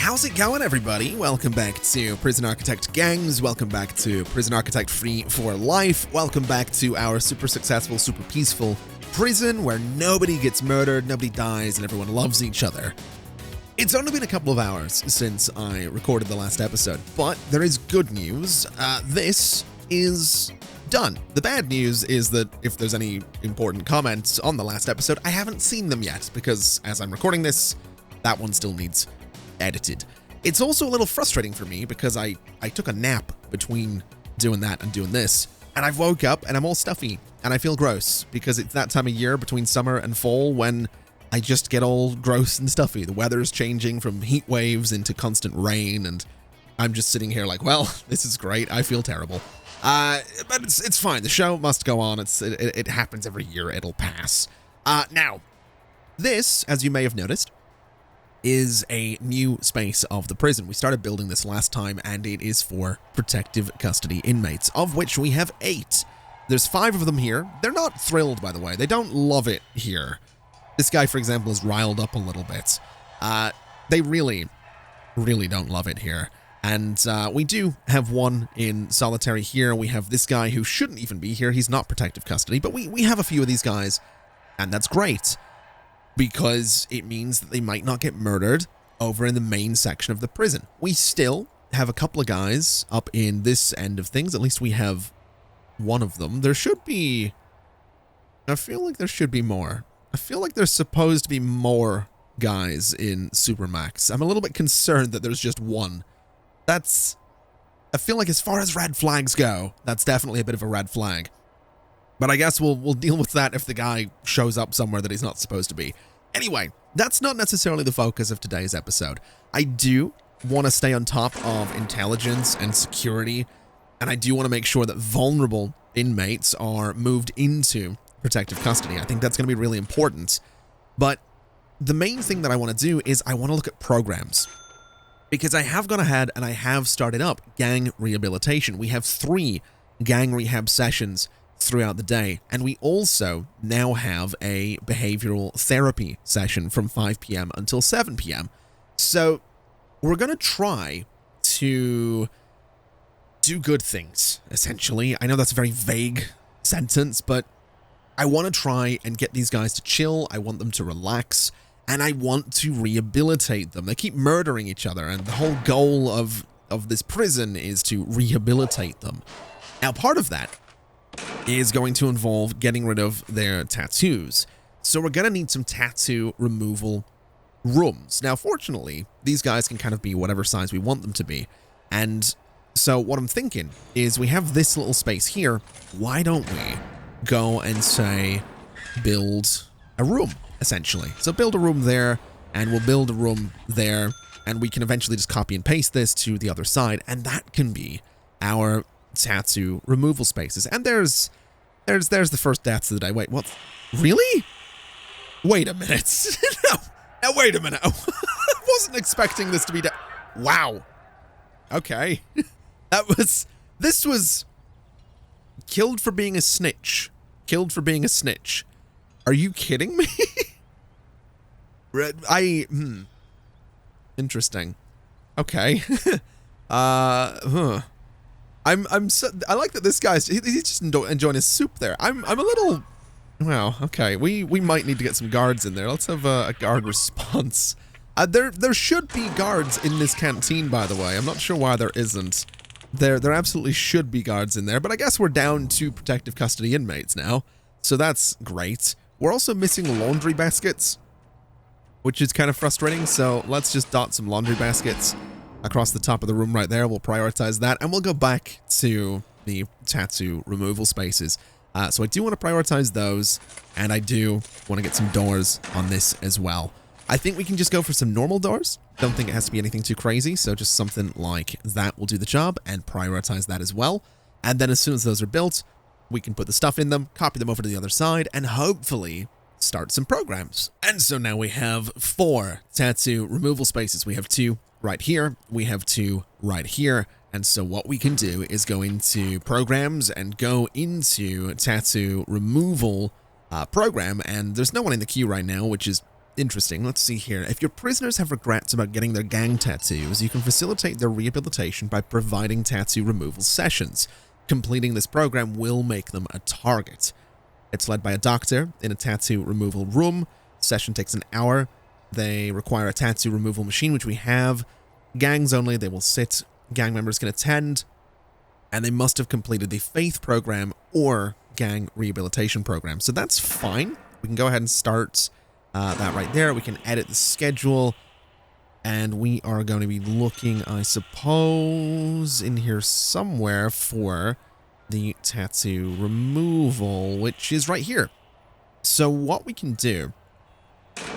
How's it going, everybody? Welcome back to Prison Architect Gangs. Welcome back to Prison Architect Free for Life. Welcome back to our super successful, super peaceful prison where nobody gets murdered, nobody dies, and everyone loves each other. It's only been a couple of hours since I recorded the last episode, but there is good news. This is done. The bad news is that if there's any important comments on the last episode, I haven't seen them yet because as I'm recording this, that one still needs edited. It's also a little frustrating for me because I took a nap between doing that and doing this, and I've woke up and I'm all stuffy and I feel gross because it's that time of year between summer and fall when I just get all gross and stuffy. The weather's changing from heat waves into constant rain, and I'm just sitting here like, well, this is great. I feel terrible. But it's fine. The show must go on. It happens every year. It'll pass. Now, this, as you may have noticed, is a new space of the prison. We started building this last time, and it is for protective custody inmates, of which we have 8. There's 5 of them here. They're not thrilled, by the way. They don't love it here. This guy, for example, is riled up a little bit. They really, really don't love it here. And we do have one in solitary here. We have this guy who shouldn't even be here. He's not protective custody, but we have a few of these guys, and that's great, because it means that they might not get murdered over in the main section of the prison. We still have a couple of guys up in this end of things. At least we have one of them. There should be... I feel like there should be more. I feel like there's supposed to be more guys in Supermax. I'm a little bit concerned that there's just one. That's... I feel like as far as red flags go, that's definitely a bit of a red flag. But I guess we'll deal with that if the guy shows up somewhere that he's not supposed to be. Anyway, that's not necessarily the focus of today's episode. I do want to stay on top of intelligence and security, and I do want to make sure that vulnerable inmates are moved into protective custody. I think that's going to be really important. But the main thing that I want to do is I want to look at programs. Because I have gone ahead and I have started up gang rehabilitation. We have 3 gang rehab sessions throughout the day, and we also now have a behavioral therapy session from 5 p.m. until 7 p.m. So we're going to try to do good things, essentially. I know that's a very vague sentence, but I want to try and get these guys to chill. I want them to relax, and I want to rehabilitate them. They keep murdering each other, and the whole goal of this prison is to rehabilitate them. Now, part of that is going to involve getting rid of their tattoos. So we're going to need some tattoo removal rooms. Now, fortunately, these guys can kind of be whatever size we want them to be. And so what I'm thinking is we have this little space here. Why don't we go and say, build a room, essentially. So build a room there, and we'll build a room there, and we can eventually just copy and paste this to the other side, and that can be our tattoo removal spaces. And there's the first deaths of the day. Wait, what? Really? Wait a minute. No, wait a minute. I wasn't expecting this to be wow. Okay. This was killed for being a snitch. Killed for being a snitch. Are you kidding me? Interesting. Okay. I like that this guy's he's just enjoying his soup there. I'm a little, well, okay. We might need to get some guards in there. Let's have a guard response. There should be guards in this canteen, by the way. I'm not sure why there isn't. There absolutely should be guards in there, but I guess we're down to protective custody inmates now, so that's great. We're also missing laundry baskets, which is kind of frustrating. So let's just dot some laundry baskets across the top of the room right there. We'll prioritize that, and we'll go back to the tattoo removal spaces. So I do want to prioritize those, and I do want to get some doors on this as well. I think we can just go for some normal doors. Don't think it has to be anything too crazy, so just something like that will do the job, and prioritize that as well. And then as soon as those are built, we can put the stuff in them, copy them over to the other side, and hopefully start some programs. And so now we have 4 tattoo removal spaces. We have 2 right here, we have 2 right here, and so what we can do is go into programs and go into tattoo removal program, and there's no one in the queue right now, which is interesting. Let's see here. If your prisoners have regrets about getting their gang tattoos, you can facilitate their rehabilitation by providing tattoo removal sessions. Completing this program will make them a target. It's led by a doctor in a tattoo removal room. Session takes an hour. They require a tattoo removal machine, which we have. Gangs only. They will sit. Gang members can attend. And they must have completed the faith program or gang rehabilitation program. So that's fine. We can go ahead and start that right there. We can edit the schedule. And we are going to be looking, I suppose, in here somewhere for the tattoo removal, which is right here. So what we can do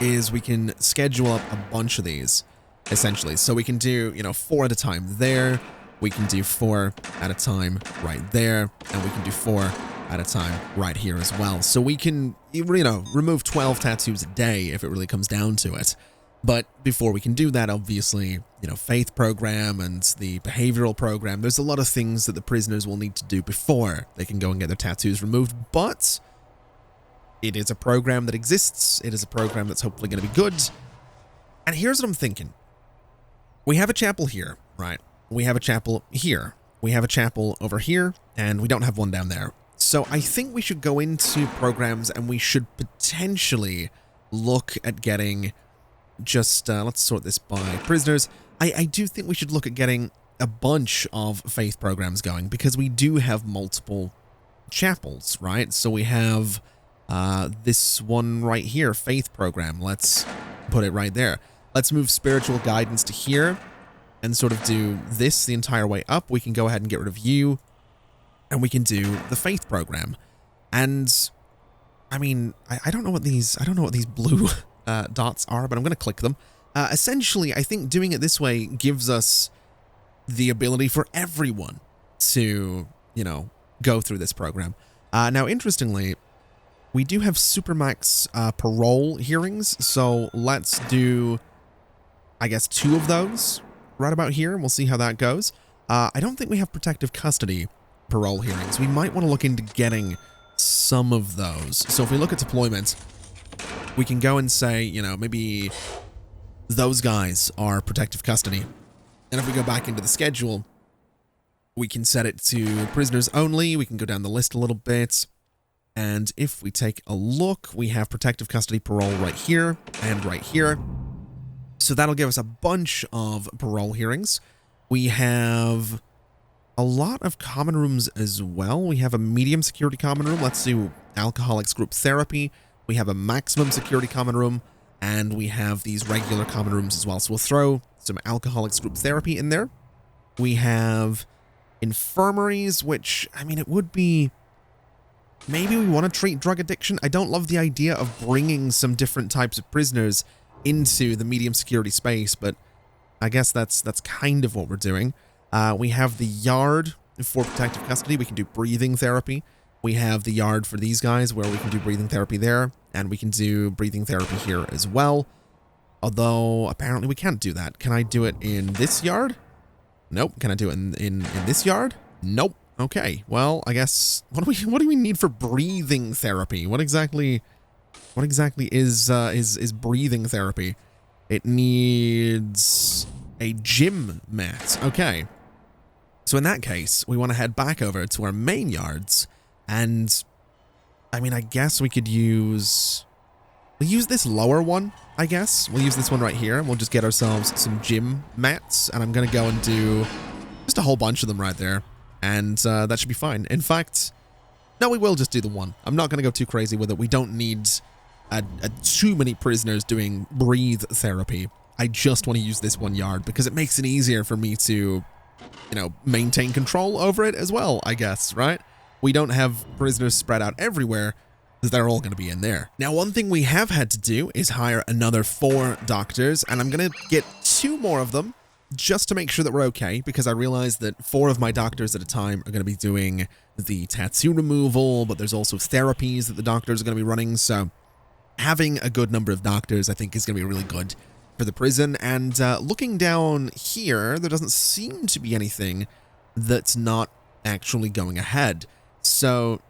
is we can schedule up a bunch of these, essentially. So we can do, 4 at a time there. We can do 4 at a time right there. And we can do 4 at a time right here as well. So we can, remove 12 tattoos a day if it really comes down to it. But before we can do that, obviously, faith program and the behavioral program, there's a lot of things that the prisoners will need to do before they can go and get their tattoos removed. But it is a program that exists. It is a program that's hopefully going to be good. And here's what I'm thinking. We have a chapel here, right? We have a chapel here. We have a chapel over here, and we don't have one down there. So I think we should go into programs and we should potentially look at getting just, let's sort this by prisoners. I do think we should look at getting a bunch of faith programs going because we do have multiple chapels, right? So we have this one right here, faith program. Let's put it right there. Let's move spiritual guidance to here and sort of do this the entire way up. We can go ahead and get rid of you and we can do the faith program. And I mean, I don't know what these blue dots are, but I'm going to click them. Essentially, I think doing it this way gives us the ability for everyone to, go through this program. Now, interestingly, we do have Supermax parole hearings, so let's do, I guess, 2 of those right about here, and we'll see how that goes. I don't think we have protective custody parole hearings. We might want to look into getting some of those. So if we look at deployment, we can go and say, maybe those guys are protective custody. And if we go back into the schedule, we can set it to prisoners only. We can go down the list a little bit. And if we take a look, we have protective custody parole right here and right here. So that'll give us a bunch of parole hearings. We have a lot of common rooms as well. We have a medium security common room. Let's do alcoholics group therapy. We have a maximum security common room, and we have these regular common rooms as well. So we'll throw some alcoholics group therapy in there. We have infirmaries, which, I mean, it would be... Maybe we want to treat drug addiction. I don't love the idea of bringing some different types of prisoners into the medium security space, but I guess that's kind of what we're doing. We have the yard for protective custody. We can do breathing therapy. We have the yard for these guys where we can do breathing therapy there, and we can do breathing therapy here as well. Although, apparently we can't do that. Can I do it in this yard? Nope. Can I do it in this yard? Nope. Okay. Well, I guess, what do we need for breathing therapy? What exactly is breathing therapy? It needs a gym mat. Okay. So in that case, we want to head back over to our main yards. And, I mean, I guess we could use... We'll use this lower one, I guess. We'll use this one right here, and we'll just get ourselves some gym mats. And I'm going to go and do just a whole bunch of them right there. And that should be fine. In fact, no, we will just do the one. I'm not going to go too crazy with it. We don't need too many prisoners doing breathe therapy. I just want to use this one yard because it makes it easier for me to, maintain control over it as well, I guess, right? We don't have prisoners spread out everywhere, because they're all going to be in there. Now, one thing we have had to do is hire another 4 doctors, and I'm going to get 2 more of them just to make sure that we're okay, because I realize that 4 of my doctors at a time are going to be doing the tattoo removal, but there's also therapies that the doctors are going to be running, so having a good number of doctors, I think, is going to be really good for the prison. And looking down here, there doesn't seem to be anything that's not actually going ahead. So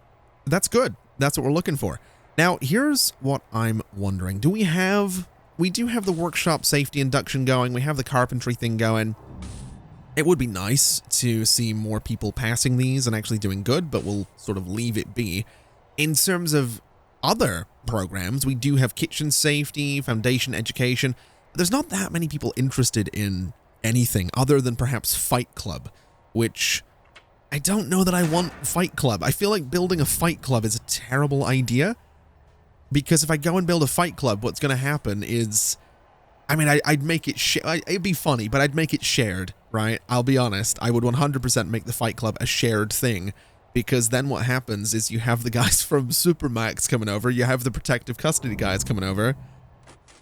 that's good. That's what we're looking for. Now, here's what I'm wondering. Do we have we do have the workshop safety induction going. We have the carpentry thing going. It would be nice to see more people passing these and actually doing good, but we'll sort of leave it be. In terms of other programs, we do have kitchen safety, foundation education. There's not that many people interested in anything other than perhaps Fight Club, which I don't know that I want Fight Club. I feel like building a Fight Club is a terrible idea, because if I go and build a Fight Club, what's going to happen is, I mean, I'd make it, it'd be funny, but I'd make it shared, right? I'll be honest. I would 100% make the Fight Club a shared thing, because then what happens is you have the guys from Supermax coming over, you have the protective custody guys coming over,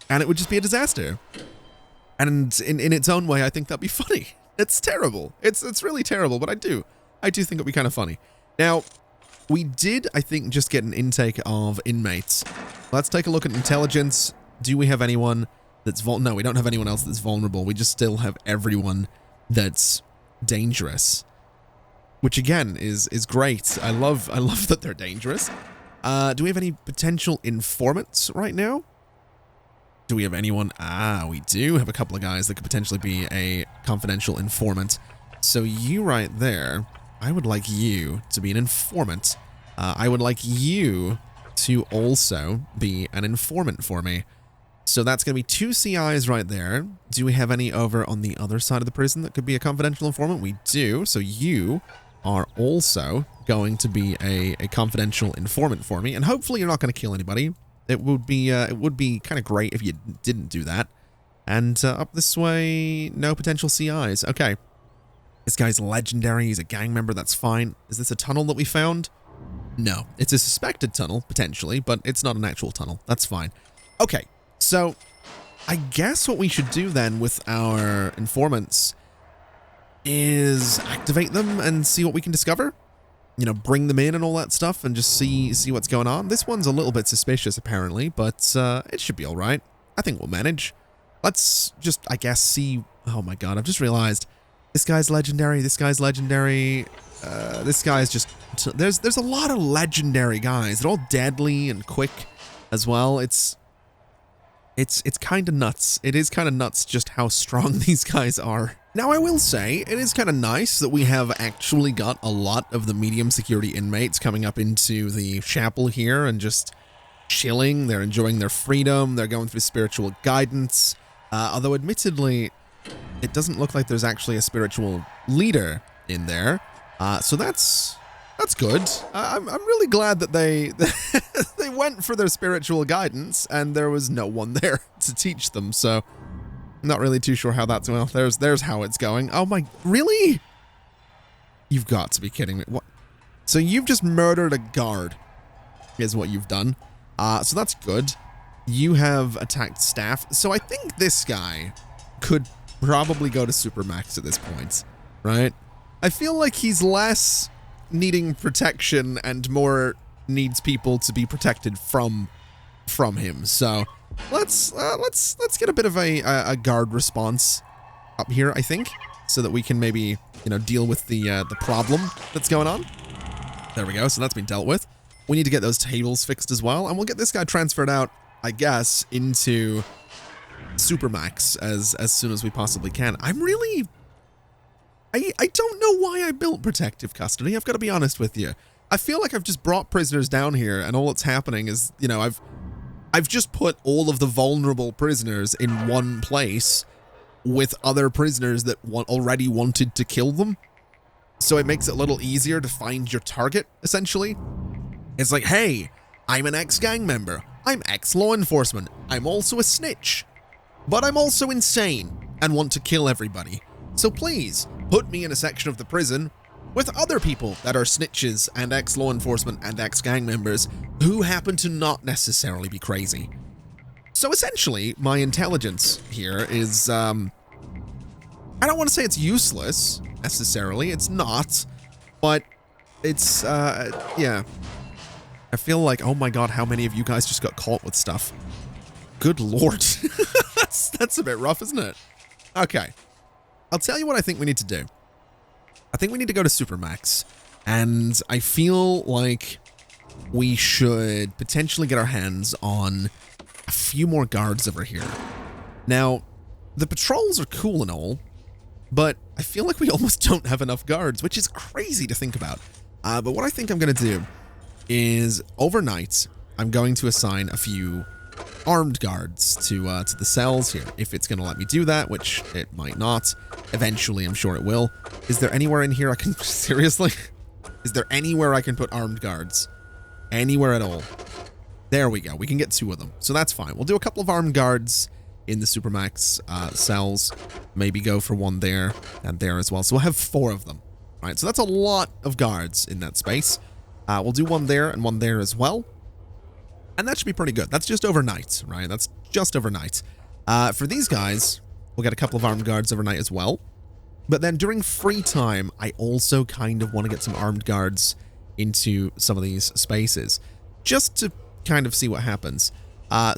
and it would just be a disaster. And in its own way, I think that'd be funny. It's terrible. It's really terrible, but I do think it'd be kind of funny. Now, we did, I think, just get an intake of inmates. Let's take a look at intelligence. Do we have anyone that's no, we don't have anyone else that's vulnerable. We just still have everyone that's dangerous, which again is great. I love that they're dangerous. Do we have any potential informants right now? Do we have anyone? We do have a couple of guys that could potentially be a confidential informant. So you right there, I would like you to be an informant. I would like you to also be an informant for me. So that's going to be 2 CIs right there. Do we have any over on the other side of the prison that could be a confidential informant? We do. So you are also going to be a confidential informant for me. And hopefully you're not going to kill anybody. It would be kind of great if you didn't do that. And up this way, no potential CIs. Okay. This guy's legendary. He's a gang member. That's fine. Is this a tunnel that we found? No. It's a suspected tunnel, potentially, but it's not an actual tunnel. That's fine. Okay. So, I guess what we should do then with our informants is activate them and see what we can discover. You know, bring them in and all that stuff and just see what's going on. This one's a little bit suspicious, apparently, but it should be all right. I think we'll manage. Let's just, I guess, see... Oh my god, I've just realized this guy's legendary, this guy's legendary, this guy's just... There's a lot of legendary guys. They're all deadly and quick as well. It's kind of nuts. It is kind of nuts just how strong these guys are. Now, I will say, it is kind of nice that we have actually got a lot of the medium security inmates coming up into the chapel here and just chilling. They're enjoying their freedom. They're going through spiritual guidance. Although, admittedly, it doesn't look like there's actually a spiritual leader in there. So that's good. I'm really glad that they they went for their spiritual guidance and there was no one there to teach them. So I'm not really too sure how that's, well, there's how it's going. Oh my, really? You've got to be kidding me. What? So you've just murdered a guard is what you've done. So that's good. You have attacked staff. So I think this guy could probably go to Supermax at this point, right? I feel like he's less needing protection and more needs people to be protected from him. So let's get a bit of a guard response up here, I think, so that we can maybe, you know, deal with the problem that's going on. There we go. So that's been dealt with. We need to get those tables fixed as well, and we'll get this guy transferred out, I guess, into Supermax as soon as we possibly can. I'm really... I don't know why I built protective custody. I've got to be honest with you. I feel like I've just brought prisoners down here, and all that's happening is, you know, I've just put all of the vulnerable prisoners in one place with other prisoners that already wanted to kill them. So it makes it a little easier to find your target, essentially. It's like, hey, I'm an ex-gang member. I'm ex-law enforcement. I'm also a snitch. But I'm also insane and want to kill everybody. So please, put me in a section of the prison with other people that are snitches and ex-law enforcement and ex-gang members who happen to not necessarily be crazy. So essentially, my intelligence here is, I don't want to say it's useless, necessarily. It's not. But it's, yeah. I feel like, oh my god, how many of you guys just got caught with stuff? Good lord. That's a bit rough, isn't it? Okay. I'll tell you what I think we need to do. I think we need to go to Supermax. And I feel like we should potentially get our hands on a few more guards over here. Now, the patrols are cool and all, but I feel like we almost don't have enough guards, which is crazy to think about. But what I think I'm going to do is overnight, I'm going to assign a few armed guards to the cells here, if it's going to let me do that, which it might not. Eventually, I'm sure it will. Is there anywhere in here I can... Seriously? Is there anywhere I can put armed guards? Anywhere at all? There we go. We can get 2 of them. So that's fine. We'll do a couple of armed guards in the Supermax cells. Maybe go for 1 there and there as well. So we'll have 4 of them. All right, so that's a lot of guards in that space. We'll do 1 there and 1 there as well. And that should be pretty good. That's just overnight, right? That's just overnight. For these guys, we'll get a couple of armed guards overnight as well. But then during free time, I also kind of want to get some armed guards into some of these spaces, just to kind of see what happens.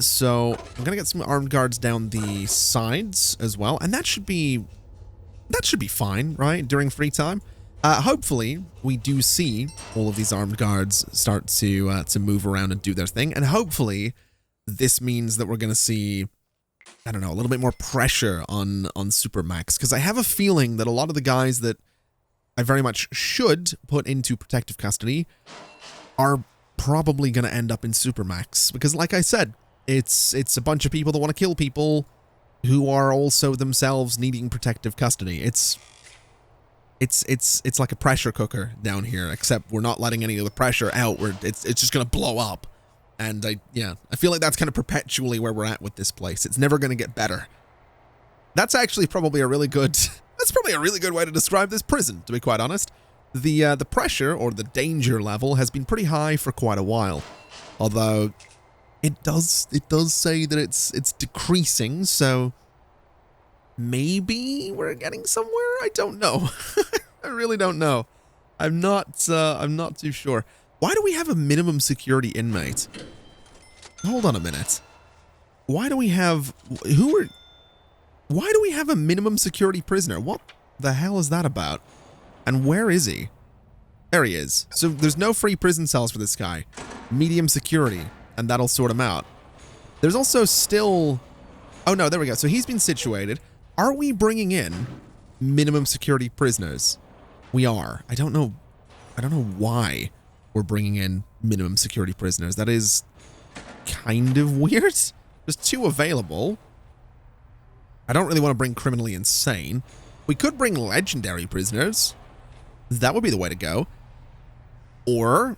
So I'm gonna get some armed guards down the sides as well, and that should be fine, right? During free time. Hopefully we do see all of these armed guards start to move around and do their thing, and hopefully this means that we're gonna see, I don't know, a little bit more pressure on Supermax, because I have a feeling that a lot of the guys that I very much should put into protective custody are probably going to end up in Supermax, because like I said, it's a bunch of people that want to kill people who are also themselves needing protective custody. It's like a pressure cooker down here, except we're not letting any of the pressure out. It's just going to blow up. And I feel like that's kind of perpetually where we're at with this place. It's never going to get better. That's actually probably a really good way to describe this prison, to be quite honest. The pressure or the danger level has been pretty high for quite a while. Although it does say that it's decreasing, so maybe we're getting somewhere. I don't know. I really don't know. I'm not too sure. Why do we have a minimum security inmate? Hold on a minute. Why do we have a minimum security prisoner? What the hell is that about? And where is he? There he is. So there's no free prison cells for this guy. Medium security, and that'll sort him out. There's also still... Oh no, there we go. So he's been situated. Are we bringing in minimum security prisoners? We are. I don't know why we're bringing in minimum security prisoners. That is kind of weird. There's 2 available. I don't really want to bring criminally insane. We could bring legendary prisoners. That would be the way to go. Or,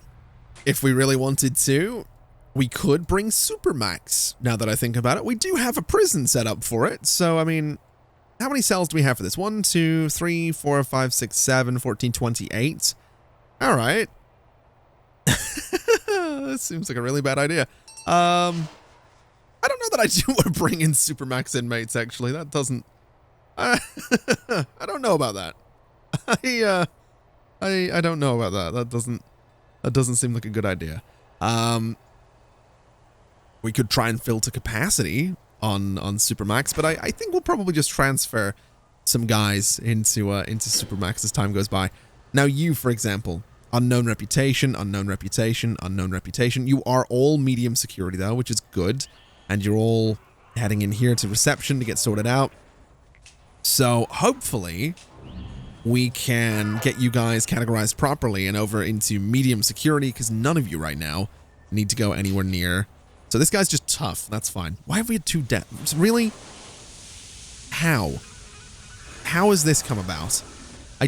if we really wanted to, we could bring Supermax. Now that I think about it, we do have a prison set up for it. So, I mean, how many cells do we have for this? 1, 2, 3, 4, 5, 6, 7, 14, 28. All right. This seems like a really bad idea. I don't know that I do want to bring in Supermax inmates, actually. That doesn't... I don't know about that. I don't know about that. That doesn't seem like a good idea. We could try and filter capacity on Supermax, but I think we'll probably just transfer some guys into Supermax as time goes by. Now you, for example, unknown reputation, unknown reputation, unknown reputation. You are all medium security though, which is good. And you're all heading in here to reception to get sorted out. So hopefully we can get you guys categorized properly and over into medium security, because none of you right now need to go anywhere near. So this guy's just tough. That's fine. Why have we had 2 deaths? Really? How? How has this come about? I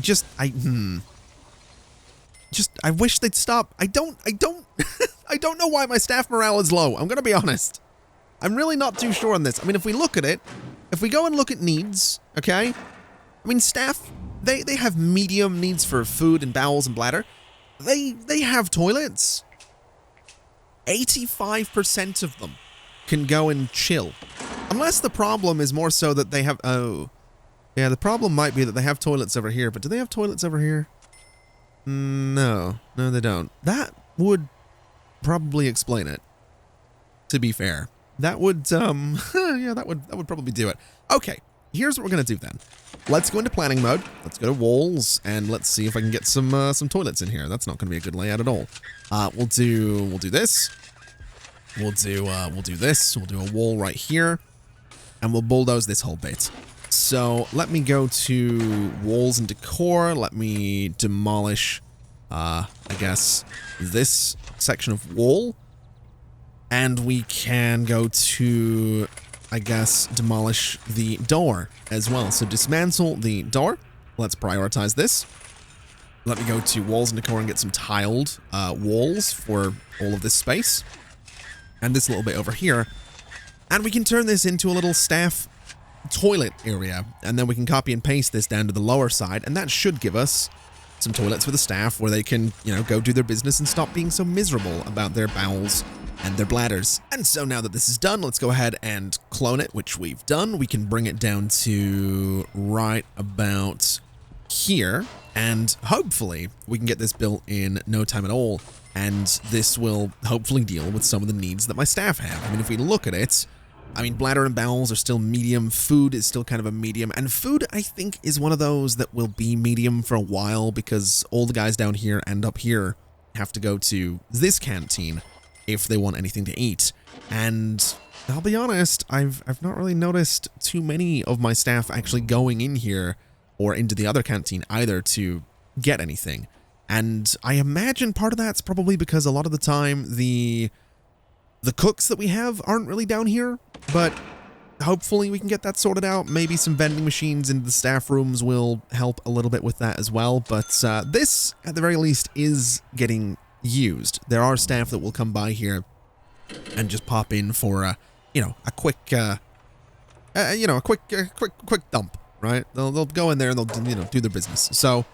wish they'd stop. I don't I don't know why my staff morale is low. I'm going to be honest. I'm really not too sure on this. I mean, if we look at it, if we go and look at needs, okay? I mean, staff, they have medium needs for food and bowels and bladder. They have toilets. 85% of them can go and chill. Unless the problem is more so that they have... Oh. Yeah, the problem might be that they have toilets over here, but do they have toilets over here? No. No, they don't. That would probably explain it, to be fair. That would, yeah, that would probably do it. Okay, here's what we're gonna do then. Let's go into planning mode. Let's go to walls, and let's see if I can get some toilets in here. That's not gonna be a good layout at all. We'll do this. we'll do this. We'll do a wall right here, and we'll bulldoze this whole bit. So let me go to walls and decor. Let me demolish, I guess, this section of wall. And we can go to, I guess, demolish the door as well. So dismantle the door. Let's prioritize this. Let me go to walls and decor and get some tiled walls for all of this space. And this little bit over here. And we can turn this into a little staff toilet area. And then we can copy and paste this down to the lower side. And that should give us some toilets for the staff where they can, you know, go do their business and stop being so miserable about their bowels and their bladders. And so now that this is done, let's go ahead and clone it, which we've done. We can bring it down to right about here, and hopefully we can get this built in no time at all, and this will hopefully deal with some of the needs that my staff have. I mean, if we look at it, I mean, bladder and bowels are still medium, food is still kind of a medium, and food, I think, is one of those that will be medium for a while, because all the guys down here and up here have to go to this canteen if they want anything to eat. And I'll be honest, I've not really noticed too many of my staff actually going in here or into the other canteen either to get anything. And I imagine part of that's probably because a lot of the time the cooks that we have aren't really down here, but hopefully we can get that sorted out. Maybe some vending machines in the staff rooms will help a little bit with that as well. But this, at the very least, is getting used. There are staff that will come by here and just pop in for you know, a quick quick dump, right? They'll go in there and they'll, you know, do their business. So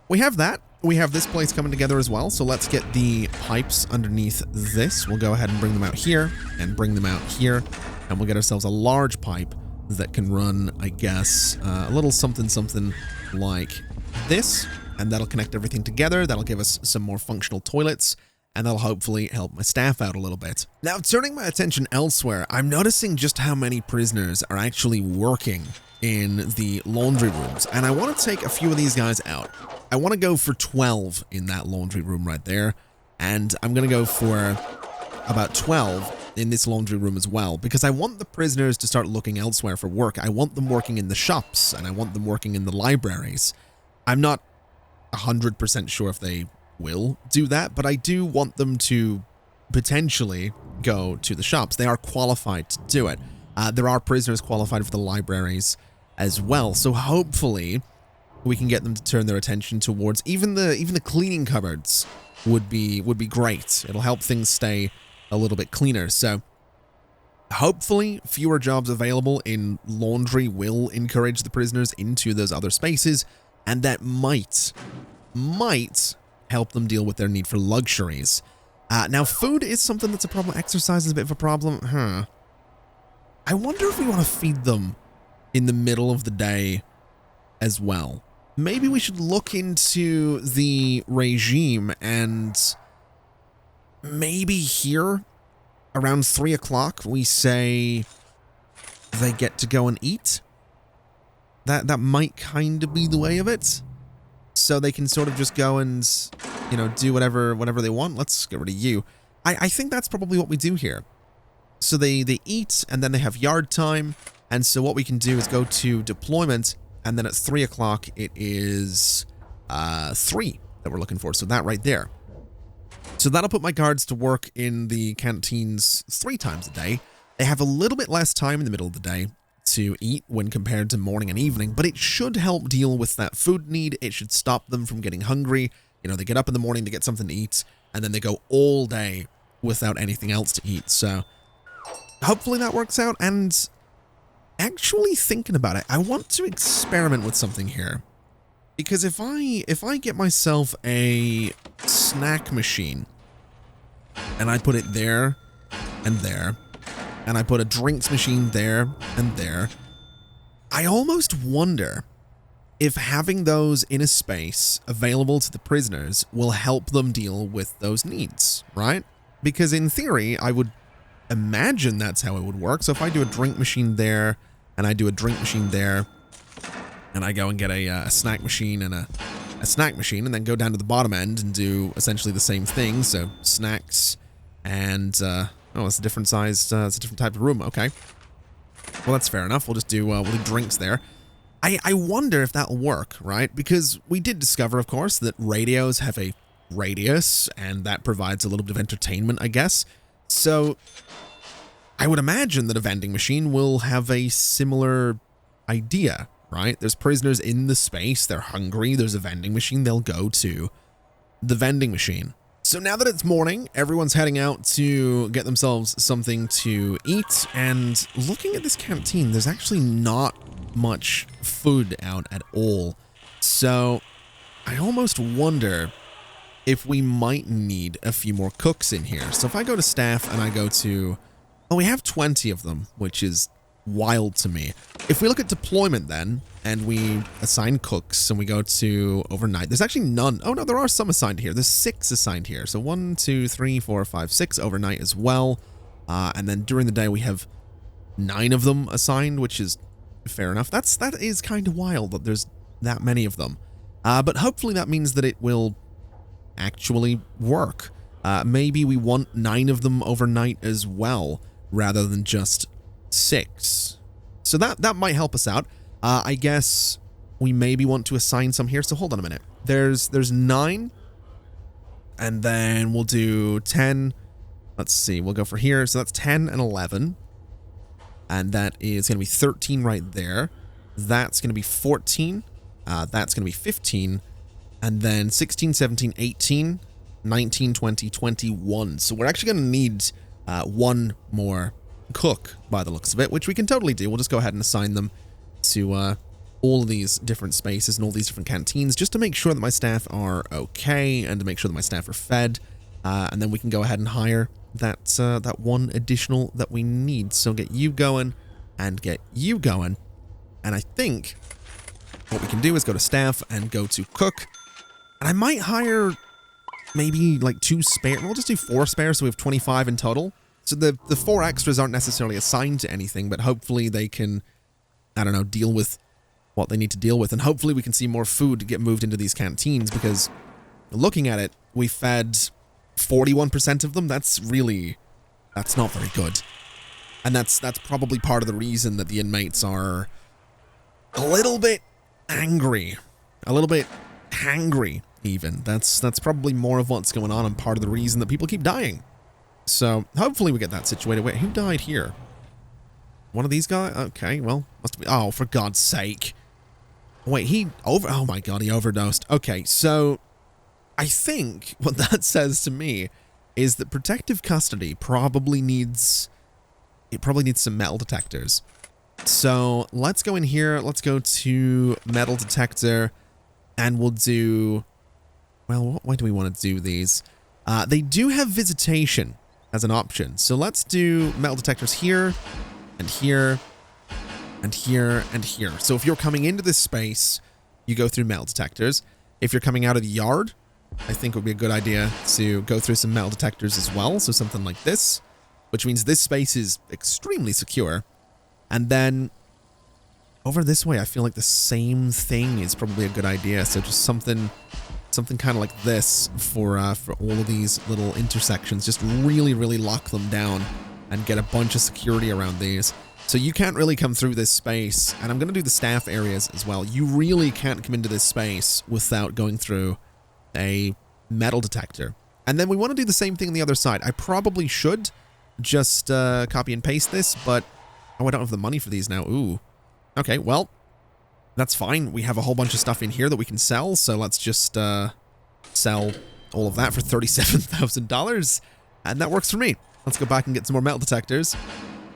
we have that. We have this place coming together as well. So let's get the pipes underneath this. We'll go ahead and bring them out here and bring them out here, and we'll get ourselves a large pipe that can run, I guess, a little something like this. And that'll connect everything together. That'll give us some more functional toilets, and that'll hopefully help my staff out a little bit. Now, turning my attention elsewhere, I'm noticing just how many prisoners are actually working in the laundry rooms, and I want to take a few of these guys out. I want to go for 12 in that laundry room right there, and I'm going to go for about 12 in this laundry room as well, because I want the prisoners to start looking elsewhere for work. I want them working in the shops, and I want them working in the libraries. I'm not 100% sure if they will do that, but I do want them to potentially go to the shops. They are qualified to do it. There are prisoners qualified for the libraries as well, so hopefully we can get them to turn their attention towards even the cleaning cupboards would be great. It'll help things stay a little bit cleaner. So hopefully fewer jobs available in laundry will encourage the prisoners into those other spaces, and that might help them deal with their need for luxuries. Now, food is something that's a problem. Exercise is a bit of a problem. I wonder if we want to feed them in the middle of the day as well. Maybe we should look into the regime, and maybe here around 3 o'clock we say they get to go and eat. That might kind of be the way of it. So they can sort of just go and, you know, do whatever they want. Let's get rid of you. I think that's probably what we do here. So they eat, and then they have yard time. And so what we can do is go to deployment, and then at 3 o'clock it is 3 that we're looking for. So that right there. So that'll put my guards to work in the canteens 3 times a day. They have a little bit less time in the middle of the day to eat when compared to morning and evening, but it should help deal with that food need. It should stop them from getting hungry. You know, they get up in the morning to get something to eat, and then they go all day without anything else to eat. So hopefully that works out. And actually thinking about it, I want to experiment with something here, because if I get myself a snack machine and I put it there and there, and I put a drinks machine there and there, I almost wonder if having those in a space available to the prisoners will help them deal with those needs, right? Because in theory, I would imagine that's how it would work. So if I do a drink machine there, and I do a drink machine there, and I go and get a snack machine and a snack machine, and then go down to the bottom end and do essentially the same thing. So snacks and Oh, it's a different size, it's a different type of room. Okay. Well, that's fair enough. We'll just do, we'll do drinks there. I wonder if that'll work, right? Because we did discover, of course, that radios have a radius, and that provides a little bit of entertainment, I guess. So I would imagine that a vending machine will have a similar idea, right? There's prisoners in the space, they're hungry, there's a vending machine, they'll go to the vending machine. So now that it's morning, everyone's heading out to get themselves something to eat, and looking at this canteen, there's actually not much food out at all. So I almost wonder if we might need a few more cooks in here. So if I go to staff and I go to, oh, we have 20 of them, which is wild to me. If we look at deployment then, and we assign cooks and we go to overnight, there's actually none. Oh no, there are some assigned here. There's 6 assigned here. So 1, 2, 3, 4, 5, 6 overnight as well. And then during the day we have 9 of them assigned, which is fair enough. That is kind of wild that there's that many of them. But hopefully that means that it will actually work. Maybe we want 9 of them overnight as well, rather than just 6. So that might help us out. I guess we maybe want to assign some here. So hold on a minute. There's 9, and then we'll do 10. Let's see. We'll go for here. So that's 10 and 11. And that is going to be 13 right there. That's going to be 14. That's going to be 15. And then 16, 17, 18, 19, 20, 21. So we're actually going to need 1 more cook by the looks of it, which we can totally do. We'll just go ahead and assign them to all of these different spaces and all these different canteens, just to make sure that my staff are okay and to make sure that my staff are fed. And then we can go ahead and hire that 1 additional that we need. So get you going and get you going. And I think what we can do is go to staff and go to cook. And I might hire maybe like 2 spare. We'll just do 4 spares, so we have 25 in total. So the 4 extras aren't necessarily assigned to anything, but hopefully they can, I don't know, deal with what they need to deal with. And hopefully we can see more food get moved into these canteens, because looking at it, we fed 41% of them. That's not very good. And that's probably part of the reason that the inmates are a little bit angry, a little bit hangry even. That's probably more of what's going on and part of the reason that people keep dying. So hopefully we get that situated. Wait, who died here? One of these guys? Okay, well, must be. Oh, for God's sake. Wait, oh my God, he overdosed. Okay, so I think what that says to me is that protective custody probably needs some metal detectors. So let's go in here. Let's go to metal detector, and we'll do, well, why do we want to do these? They do have visitation as an option. So let's do metal detectors here and here and here and here. So if you're coming into this space, you go through metal detectors. If you're coming out of the yard, I think it would be a good idea to go through some metal detectors as well. So something like this, which means this space is extremely secure. And then over this way, I feel like the same thing is probably a good idea. So just something kind of like this for all of these little intersections. Just really, really lock them down and get a bunch of security around these. So you can't really come through this space. And I'm going to do the staff areas as well. You really can't come into this space without going through a metal detector. And then we want to do the same thing on the other side. I probably should just copy and paste this, but oh, I don't have the money for these now. Ooh. Okay, well, that's fine. We have a whole bunch of stuff in here that we can sell, so let's just sell all of that for $37,000, and that works for me. Let's go back and get some more metal detectors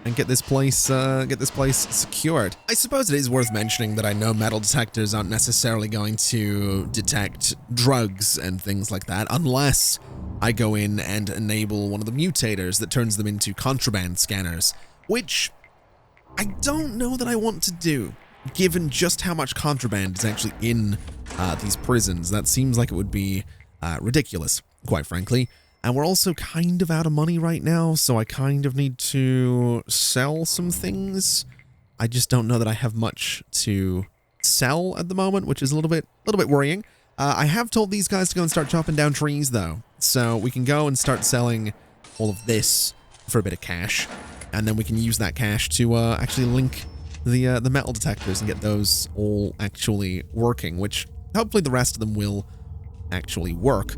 and get this place secured. I suppose it is worth mentioning that I know metal detectors aren't necessarily going to detect drugs and things like that unless I go in and enable one of the mutators that turns them into contraband scanners, which I don't know that I want to do, given just how much contraband is actually in these prisons. That seems like it would be ridiculous, quite frankly. And we're also kind of out of money right now, so I kind of need to sell some things. I just don't know that I have much to sell at the moment, which is a little bit worrying. I have told these guys to go and start chopping down trees, though, so we can go and start selling all of this for a bit of cash, and then we can use that cash to actually link the metal detectors and get those all actually working, which hopefully the rest of them will actually work.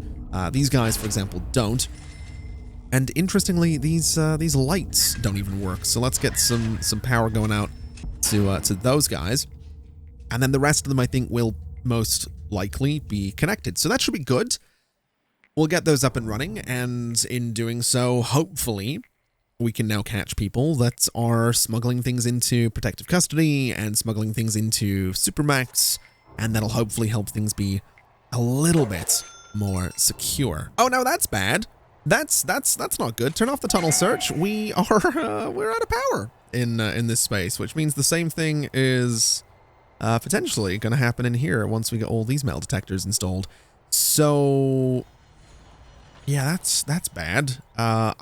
These guys, for example, don't. And interestingly, these lights don't even work. So let's get some power going out to those guys, and then the rest of them I think will most likely be connected. So that should be good. We'll get those up and running, and in doing so, hopefully, we can now catch people that are smuggling things into protective custody and smuggling things into Supermax, and that'll hopefully help things be a little bit more secure. Oh, no, that's bad. That's not good. Turn off the tunnel search. We're out of power in this space, which means the same thing is potentially going to happen in here once we get all these metal detectors installed. So yeah, that's bad. I'm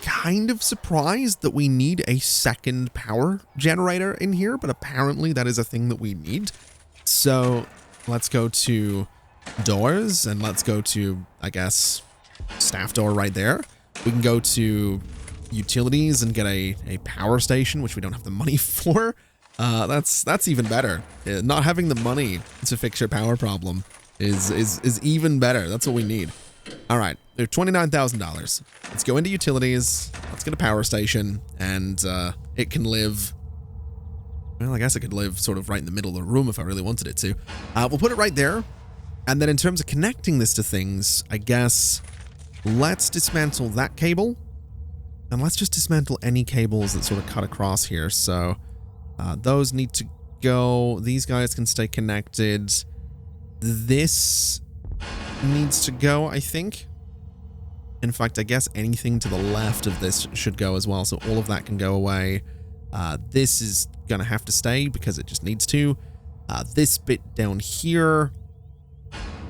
kind of surprised that we need a second power generator in here, but apparently that is a thing that we need. So let's go to doors, and let's go to, I guess, staff door right there. We can go to utilities and get a power station, which we don't have the money for. That's even better. Not having the money to fix your power problem is even better. That's what we need. All right, they're $29,000. Let's go into utilities. Let's get a power station, and it can live. Well, I guess it could live sort of right in the middle of the room if I really wanted it to. We'll put it right there. And then in terms of connecting this to things, I guess let's dismantle that cable. And let's just dismantle any cables that sort of cut across here. So those need to go. These guys can stay connected. This needs to go, I think. In fact, I guess anything to the left of this should go as well. So all of that can go away. This is going to have to stay because it just needs to. This bit down here,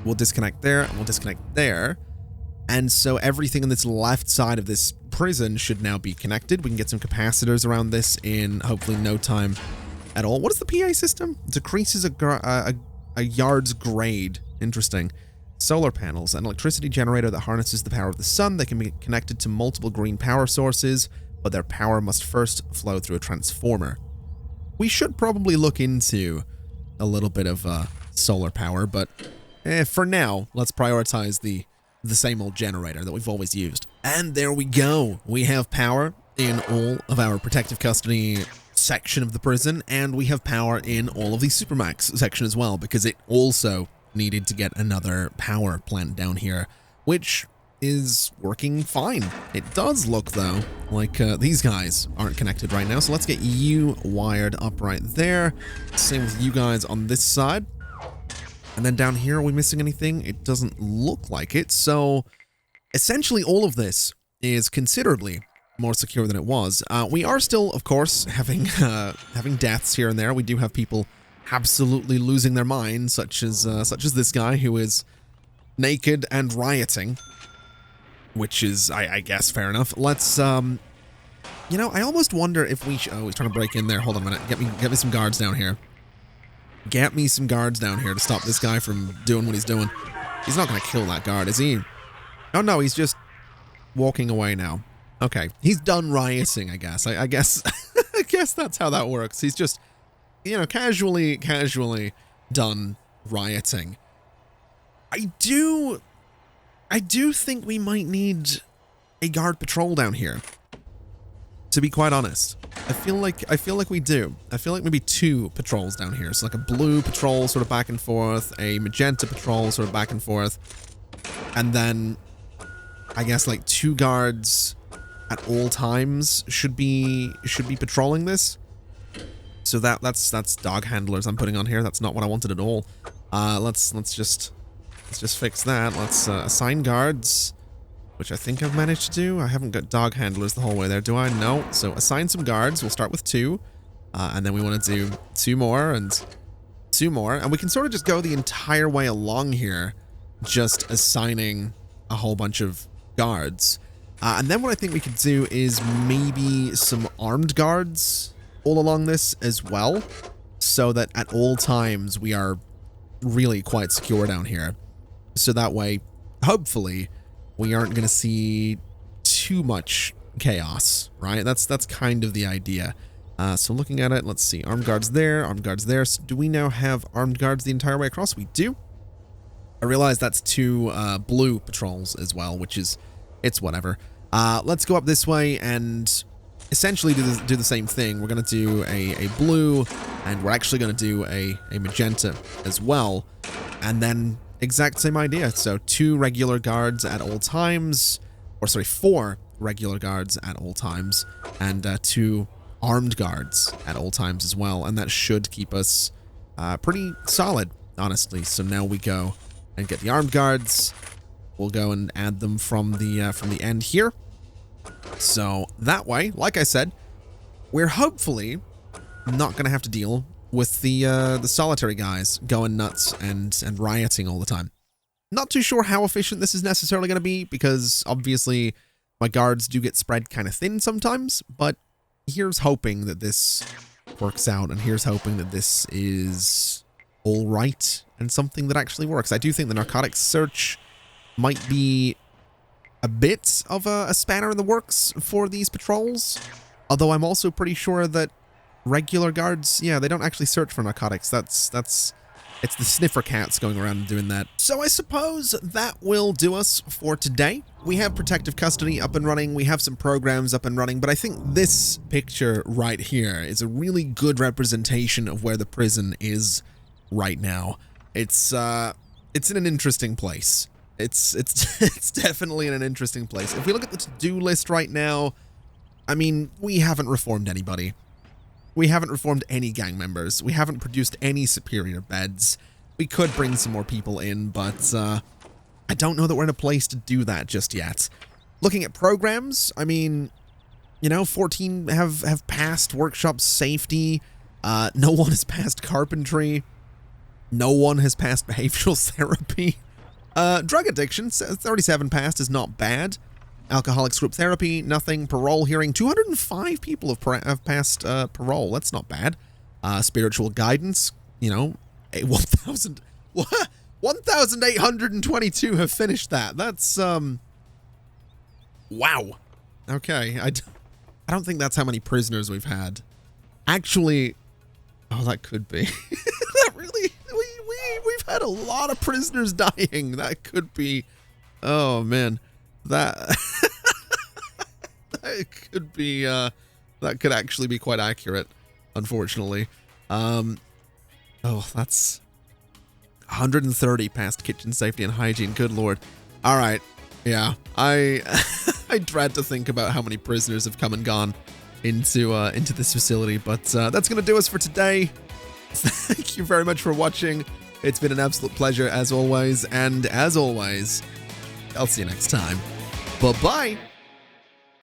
we'll disconnect there, and we'll disconnect there. And so everything on this left side of this prison should now be connected. We can get some capacitors around this in hopefully no time at all. What is the PA system? Decreases a yard's grade. Interesting. Solar panels, an electricity generator that harnesses the power of the sun. They can be connected to multiple green power sources, but their power must first flow through a transformer. We should probably look into a little bit of solar power, but for now, let's prioritize the same old generator that we've always used. And there we go. We have power in all of our protective custody section of the prison, and we have power in all of the Supermax section as well, because it also needed to get another power plant down here, which is working fine. It does look, though, like these guys aren't connected right now, so let's get you wired up right there. Same with you guys on this side. And then down here, are we missing anything? It doesn't look like it. So essentially all of this is considerably more secure than it was. We are still, of course, having deaths here and there. We do have people absolutely losing their minds, such as this guy who is naked and rioting, which is, I guess, fair enough. Let's, you know, I almost wonder if we oh, he's trying to break in there. Hold on a minute. Get me some guards down here. Get me some guards down here to stop this guy from doing what he's doing. He's not going to kill that guard, is he? Oh, no, he's just walking away now. Okay, he's done rioting, I guess. I guess I guess that's how that works. He's just, you know, casually done rioting. I do think we might need a guard patrol down here, to be quite honest. I feel like we do. I feel like maybe 2 patrols down here. So like a blue patrol sort of back and forth, a magenta patrol sort of back and forth, and then I guess like 2 guards at all times should be patrolling this. So that's dog handlers I'm putting on here. That's not what I wanted at all. Let's just fix that. Let's assign guards, which I think I've managed to do. I haven't got dog handlers the whole way there, do I? No. So assign some guards. We'll start with 2, and then we want to do 2 more and 2 more, and we can sort of just go the entire way along here, just assigning a whole bunch of guards. And then what I think we could do is maybe some armed guards all along this as well, so that at all times we are really quite secure down here. So that way, hopefully, we aren't going to see too much chaos, right? That's kind of the idea. So looking at it, let's see. Armed guards there, armed guards there. So do we now have armed guards the entire way across? We do. I realize that's 2 blue patrols as well, which is, it's whatever. Let's go up this way and essentially do the same thing. We're going to do a blue, and we're actually going to do a magenta as well. And then exact same idea. So 2 regular guards at all times, or sorry, 4 regular guards at all times, and 2 armed guards at all times as well. And that should keep us pretty solid, honestly. So now we go and get the armed guards. We'll go and add them from the end here. So that way, like I said, we're hopefully not going to have to deal with the solitary guys going nuts and rioting all the time. Not too sure how efficient this is necessarily going to be, because obviously my guards do get spread kind of thin sometimes, but here's hoping that this works out, and here's hoping that this is all right and something that actually works. I do think the narcotics search might be a bit of a spanner in the works for these patrols, although I'm also pretty sure that regular guards, yeah, they don't actually search for narcotics. It's the sniffer cats going around and doing that. So I suppose that will do us for today. We have protective custody up and running. We have some programs up and running, but I think this picture right here is a really good representation of where the prison is right now. It's in an interesting place. It's definitely in an interesting place. If we look at the to-do list right now, I mean, we haven't reformed anybody. We haven't reformed any gang members. We haven't produced any superior beds. We could bring some more people in, but I don't know that we're in a place to do that just yet. Looking at programs, I mean, you know, 14 have passed workshop safety. No one has passed carpentry. No one has passed behavioral therapy. Drug addiction, 37 passed is not bad. Alcoholics group therapy, nothing. Parole hearing, 205 people have passed parole. That's not bad. Spiritual guidance, you know, 1,822 have finished that. That's, wow. Okay, I don't think that's how many prisoners we've had. Actually, oh, that could be. That really, we've had a lot of prisoners dying. That could be, oh man. That could be that could actually be quite accurate, unfortunately. Oh, that's 130 past kitchen safety and hygiene. Good lord. All right, yeah, I dread to think about how many prisoners have come and gone into this facility, but that's gonna do us for today. Thank you very much for watching. It's been an absolute pleasure as always, and as always, I'll see you next time. Bye-bye.